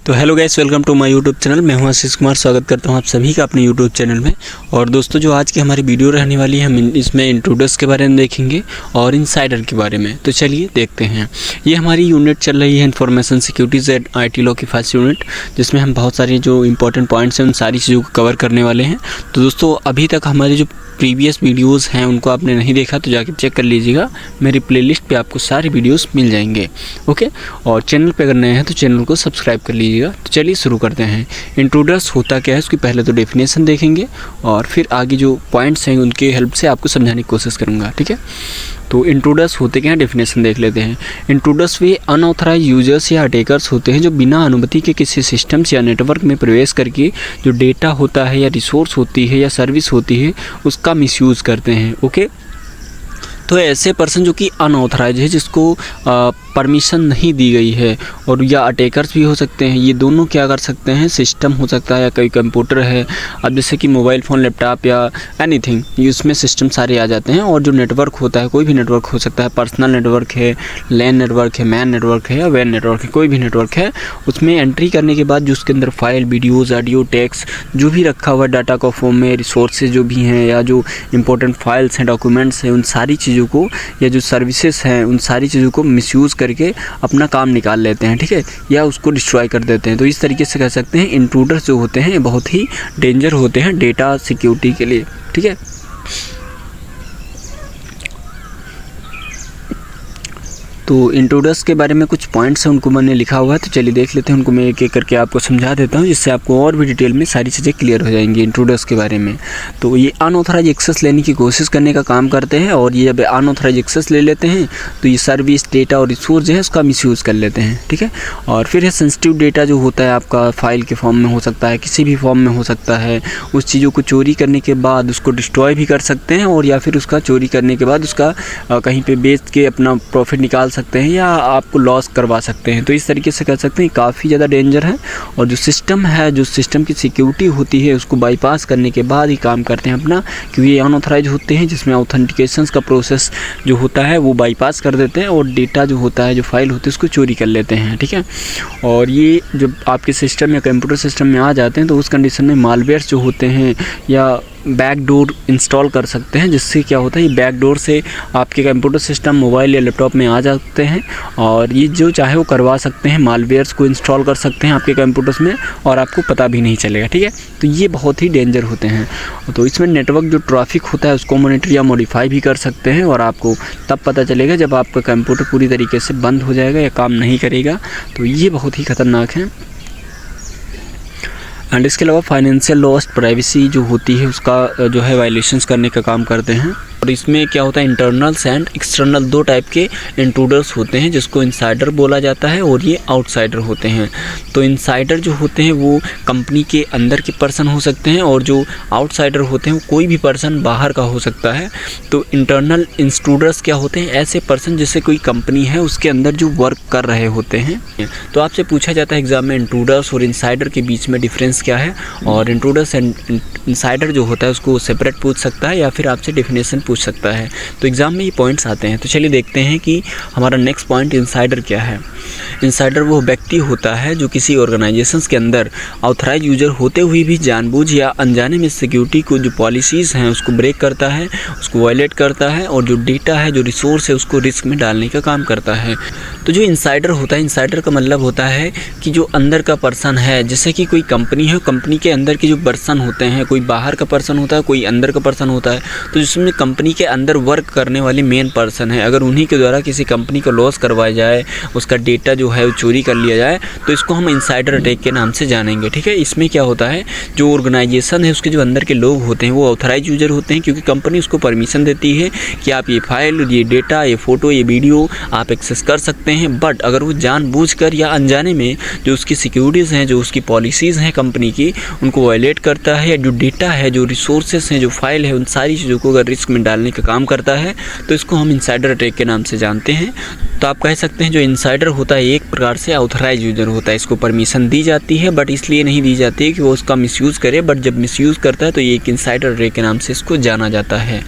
तो hello guys, welcome to my YouTube channel. मैं हूं आशीष कुमार। स्वागत करता हूं आप सभी का अपने यूट्यूब चैनल में। और दोस्तों, जो आज की हमारी वीडियो रहने वाली है, हम इसमें इंट्रूडर्स के बारे में देखेंगे और इनसाइडर के बारे में। तो चलिए देखते हैं। ये हमारी यूनिट चल रही है information securities and IT law की फर्स्ट यूनिट, जिसमें हम बहुत सारी जो इंपॉर्टेंट पॉइंट्स हैं उन सारी चीज़ों को कवर करने वाले हैं। तो दोस्तों, अभी तक हमारी जो प्रीवियस वीडियोस हैं उनको आपने नहीं देखा तो जाकर चेक कर लीजिएगा। मेरी प्लेलिस्ट पे आपको सारे वीडियोस मिल जाएंगे। ओके, और चैनल पे अगर नए हैं तो चैनल को सब्सक्राइब कर लीजिएगा। तो चलिए शुरू करते हैं। इंट्रूडर्स होता क्या है, उसकी पहले तो डेफिनेशन देखेंगे और फिर आगे जो पॉइंट्स हैं उनके हेल्प से आपको समझाने की कोशिश करूँगा। ठीक है, तो इंट्रूडर्स होते क्या हैं, डेफिनेशन देख लेते हैं। इंट्रूडर्स वे अनऑथराइज यूजर्स या अटैकर्स होते हैं जो बिना अनुमति के किसी सिस्टम्स या नेटवर्क में प्रवेश करके जो डेटा होता है या रिसोर्स होती है या सर्विस होती है उसका मिसयूज़ करते हैं। ओके, तो ऐसे पर्सन जो कि अनऑथराइज है, जिसको परमिशन नहीं दी गई है, और या अटैकर्स भी हो सकते हैं। ये दोनों क्या कर सकते हैं, सिस्टम हो सकता है या कोई कंप्यूटर है, अब जैसे कि मोबाइल फ़ोन, लैपटॉप या एनीथिंग, ये उसमें सिस्टम सारे आ जाते हैं। और जो नेटवर्क होता है, कोई भी नेटवर्क हो सकता है, पर्सनल नेटवर्क है, लैन नेटवर्क है, मैन नेटवर्क है या वैन नेटवर्क है, कोई भी नेटवर्क है, उसमें एंट्री करने के बाद जो उसके अंदर फाइल, वीडियोज़, ऑडियो, टेक्स्ट जो भी रखा हुआ है डाटा का फॉर्म में, रिसोर्सेज जो भी हैं या जो इंपॉर्टेंट फाइल्स हैं, डॉक्यूमेंट्स हैं, उन सारी चीज़ों को या जो सर्विसेज हैं उन सारी चीज़ों को मिसयूज़ करके अपना काम निकाल लेते हैं। ठीक है, या उसको डिस्ट्रॉय कर देते हैं। तो इस तरीके से कह सकते हैं इंट्रूडर्स जो होते हैं बहुत ही डेंजर होते हैं डेटा सिक्योरिटी के लिए। ठीक है, तो इंट्रूडर्स के बारे में कुछ पॉइंट्स हैं, उनको मैंने लिखा हुआ है। तो चलिए देख लेते हैं, उनको मैं एक एक करके आपको समझा देता हूं, जिससे आपको और भी डिटेल में सारी चीज़ें क्लियर हो जाएंगी इंट्रूडर्स के बारे में। तो ये अनऑथराइज एक्सेस लेने की कोशिश करने का काम करते हैं, और ये जब अनऑथराइज एक्सेस ले लेते हैं तो ये सर्विस, डेटा और रिसोर्स जो है उसका मिसयूज़ कर लेते हैं। ठीक है, और फिर है सेंसिटिव डेटा जो होता है आपका, फाइल के फॉर्म में हो सकता है, किसी भी फॉर्म में हो सकता है, उस चीज़ों को चोरी करने के बाद उसको डिस्ट्रॉय भी कर सकते हैं, और या फिर उसका चोरी करने के बाद उसका कहीं पर बेच के अपना प्रॉफिट निकाल सकते हैं या आपको लॉस करवा सकते हैं। तो इस तरीके से कह सकते हैं काफ़ी ज़्यादा डेंजर है। और जो सिस्टम है, जो सिस्टम की सिक्योरिटी होती है, उसको बाईपास करने के बाद ही काम करते हैं अपना, क्योंकि ये अनऑथराइज होते हैं, जिसमें ऑथेंटिकेशंस का प्रोसेस जो होता है वो बाईपास कर देते हैं, और डेटा जो होता है, जो फाइल होती है, उसको चोरी कर लेते हैं। ठीक है, और ये जब आपके सिस्टम या कंप्यूटर सिस्टम में आ जाते हैं तो उस कंडीशन में मालवेयर्स जो होते हैं या बैकडोर इंस्टॉल कर सकते हैं, जिससे क्या होता है, ये बैकडोर से आपके कंप्यूटर सिस्टम, मोबाइल या लैपटॉप में आ जाते हैं, और ये जो चाहे वो करवा सकते हैं, मालवेयर्स को इंस्टॉल कर सकते हैं आपके कंप्यूटर्स में, और आपको पता भी नहीं चलेगा। ठीक है, तो ये बहुत ही डेंजर होते हैं। तो इसमें नेटवर्क जो ट्रैफिक होता है उसको मॉनिटर या मॉडिफाई भी कर सकते हैं, और आपको तब पता चलेगा जब आपका कंप्यूटर पूरी तरीके से बंद हो जाएगा या काम नहीं करेगा। तो ये बहुत ही ख़तरनाक है। एंड इसके अलावा फाइनेंशियल लॉस, प्राइवेसी जो होती है उसका जो है वायलेशंस करने का काम करते हैं। और इसमें क्या होता है, इंटरनल्स एंड एक्सटर्नल दो टाइप के इंट्रूडर्स होते हैं, जिसको इनसाइडर बोला जाता है और ये आउटसाइडर होते हैं। तो इनसाइडर जो होते हैं वो कंपनी के अंदर के पर्सन हो सकते हैं, और जो आउटसाइडर होते हैं वो कोई भी पर्सन बाहर का हो सकता है। तो इंटरनल इंट्रूडर्स क्या होते हैं, ऐसे पर्सन जैसे कोई कंपनी है उसके अंदर जो वर्क कर रहे होते हैं। तो आपसे पूछा जाता है एग्जाम में इंट्रूडर्स और इनसाइडर के बीच में डिफरेंस क्या है, और इंट्रूडर्स एंड इनसाइडर जो होता है उसको सेपरेट पूछ सकता है या फिर आपसे डेफिनेशन पूछ सकता है। तो एग्जाम में ये पॉइंट्स आते हैं। तो चलिए देखते हैं कि हमारा नेक्स्ट पॉइंट इनसाइडर क्या है। इनसाइडर वो व्यक्ति होता है जो किसी ऑर्गेनाइजेशंस के अंदर ऑथराइज यूजर होते हुए भी जानबूझ या अनजाने में सिक्योरिटी को जो पॉलिसीज़ हैं उसको ब्रेक करता है, उसको वायलेट करता है, और जो डेटा है, जो रिसोर्स है, उसको रिस्क में डालने का काम करता है। तो जो इनसाइडर होता है, इनसाइडर का मतलब होता है कि जो अंदर का पर्सन है, जैसे कि कोई कंपनी है, कंपनी के अंदर के जो पर्सन होते हैं, कोई बाहर का पर्सन होता है, कोई अंदर का पर्सन होता है। तो जिसमें कंपनी के अंदर वर्क करने वाले मेन पर्सन है, अगर उन्हीं के द्वारा किसी कंपनी को लॉस करवाया जाए, उसका डेटा जो है वो चोरी कर लिया जाए, तो इसको हम इनसाइडर अटैक के नाम से जानेंगे। ठीक है, इसमें क्या होता है, जो ऑर्गेनाइजेशन है उसके जो अंदर के लोग होते हैं वो ऑथराइज यूजर होते हैं, क्योंकि कंपनी उसको परमिशन देती है कि आप ये फाइल, ये डेटा, ये फ़ोटो, ये वीडियो आप एक्सेस कर सकते हैं। बट अगर वो जानबूझकर या अनजाने में जो उसकी सिक्योरिटीज़ हैं, जो उसकी पॉलिसीज़ हैं कंपनी की, उनको वायलेट करता है, या जो डेटा है, जो रिसोर्सेस हैं, जो फाइल है, उन सारी चीज़ों को अगर रिस्क में डालने का काम करता है, तो इसको हम इनसाइडर अटैक के नाम से जानते हैं। तो आप कह सकते हैं जो इनसाइडर होता है एक प्रकार से ऑथराइज यूजर होता है, इसको परमिशन दी जाती है बट इसलिए नहीं दी जाती है कि वो उसका मिसयूज़ करे, बट जब मिसयूज़ करता है तो ये एक इनसाइडर ट्रेड के नाम से इसको जाना जाता है।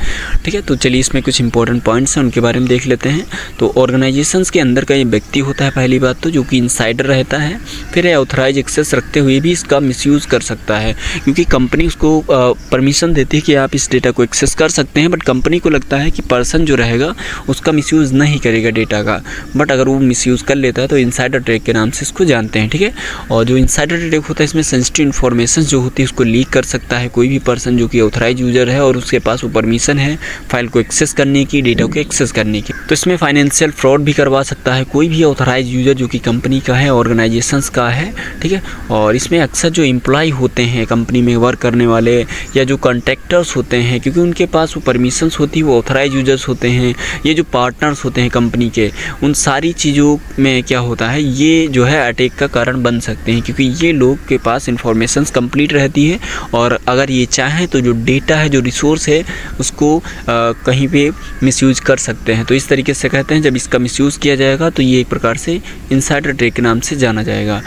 ठीक है, तो चलिए इसमें कुछ इंपॉर्टेंट पॉइंट्स हैं उनके बारे में देख लेते हैं। तो ऑर्गेनाइजेशंस के अंदर का ये व्यक्ति होता है पहली बात तो, जो कि इनसाइडर रहता है, फिर ये ऑथराइज एक्सेस रखते हुए भी इसका मिसयूज़ कर सकता है, क्योंकि कंपनी उसको परमिशन देती है कि आप इस डेटा को एक्सेस कर सकते हैं, बट कंपनी को लगता है कि पर्सन जो रहेगा उसका मिसयूज़ नहीं करेगा डेटा का, बट अगर वो मिसयूज़ कर लेता है तो इनसाइडर ट्रेड के नाम से इसको जानते हैं। ठीक है, और जो इनसाइडर ट्रेड होता है इसमें सेंसिटिव इन्फॉर्मेशन जो होती है उसको लीक कर सकता है कोई भी पर्सन जो कि ऑथराइज यूजर है और उसके पास वो परमिशन है फाइल को एक्सेस करने की, डेटा को एक्सेस करने की। तो इसमें फाइनेंशियल फ्रॉड भी करवा सकता है कोई भी ऑथराइज यूजर जो कि कंपनी का है, ऑर्गेनाइजेशंस का है। ठीक है, और इसमें अक्सर जो एम्प्लॉय होते हैं कंपनी में वर्क करने वाले या जो कॉन्ट्रैक्टर्स होते हैं, क्योंकि उनके पास वो परमिशंस होती है, वो ऑथराइज यूजर्स होते हैं, ये जो पार्टनर्स होते हैं कंपनी के, उन सारी चीज़ों में क्या होता है, ये जो है अटैक का कारण बन सकते हैं, क्योंकि ये लोग के पास इंफॉर्मेशंस कंप्लीट रहती है और अगर ये चाहें तो जो डेटा है, जो रिसोर्स है, उसको कहीं पे मिसयूज़ कर सकते हैं। तो इस तरीके से कहते हैं जब इसका मिसयूज़ किया जाएगा तो ये एक प्रकार से इनसाइडर ट्रेड के नाम से जाना जाएगा।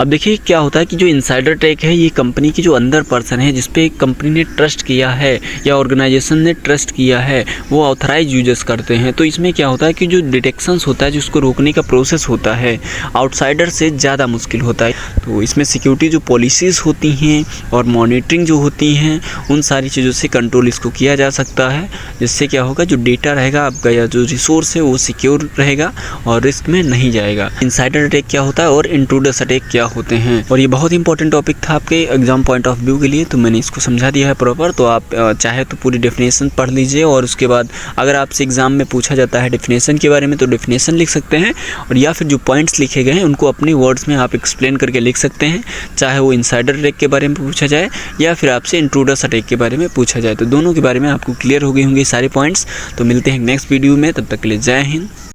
अब देखिए क्या होता है कि जो इनसाइडर ट्रैक है ये कंपनी की जो अंदर पर्सन है जिस पे कंपनी ने ट्रस्ट किया है या ऑर्गेनाइजेशन ने ट्रस्ट किया है, वो ऑथराइज यूजर्स करते हैं। तो इसमें क्या होता है कि जो डिटेक्शंस होता है, जो उसको रोकने का प्रोसेस होता है, आउटसाइडर से ज़्यादा मुश्किल होता है। तो इसमें सिक्योरिटी जो पॉलिसीज़ होती हैं और मॉनिटरिंग जो होती हैं, उन सारी चीज़ों से कंट्रोल इसको किया जा सकता है, जिससे क्या होगा जो डेटा रहेगा आपका या जो रिसोर्स है वो सिक्योर रहेगा और रिस्क में नहीं जाएगा। इनसाइडर अटैक क्या होता है और इंट्रूडर्स अटैक क्या होते हैं, और ये बहुत इंपॉर्टेंट टॉपिक था आपके एग्जाम पॉइंट ऑफ व्यू के लिए, तो मैंने इसको समझा दिया है प्रॉपर। तो आप चाहे तो पूरी डेफिनेशन पढ़ लीजिए और उसके बाद अगर आपसे एग्जाम में पूछा जाता है डेफिनेशन के बारे में तो डेफिनेशन लिख सकते हैं, और या फिर जो पॉइंट्स लिखे गए हैं उनको अपने वर्ड्स में आप एक्सप्लेन करके लिख सकते हैं, चाहे वो इनसाइडर अटैक के बारे में पूछा जाए या फिर आपसे इंट्रूडर्स अटैक के बारे में पूछा जाए। तो दोनों के बारे में आपको क्लियर हो गए होंगे सारे पॉइंट्स। तो मिलते हैं नेक्स्ट वीडियो में, तब तक के लिए जय हिंद।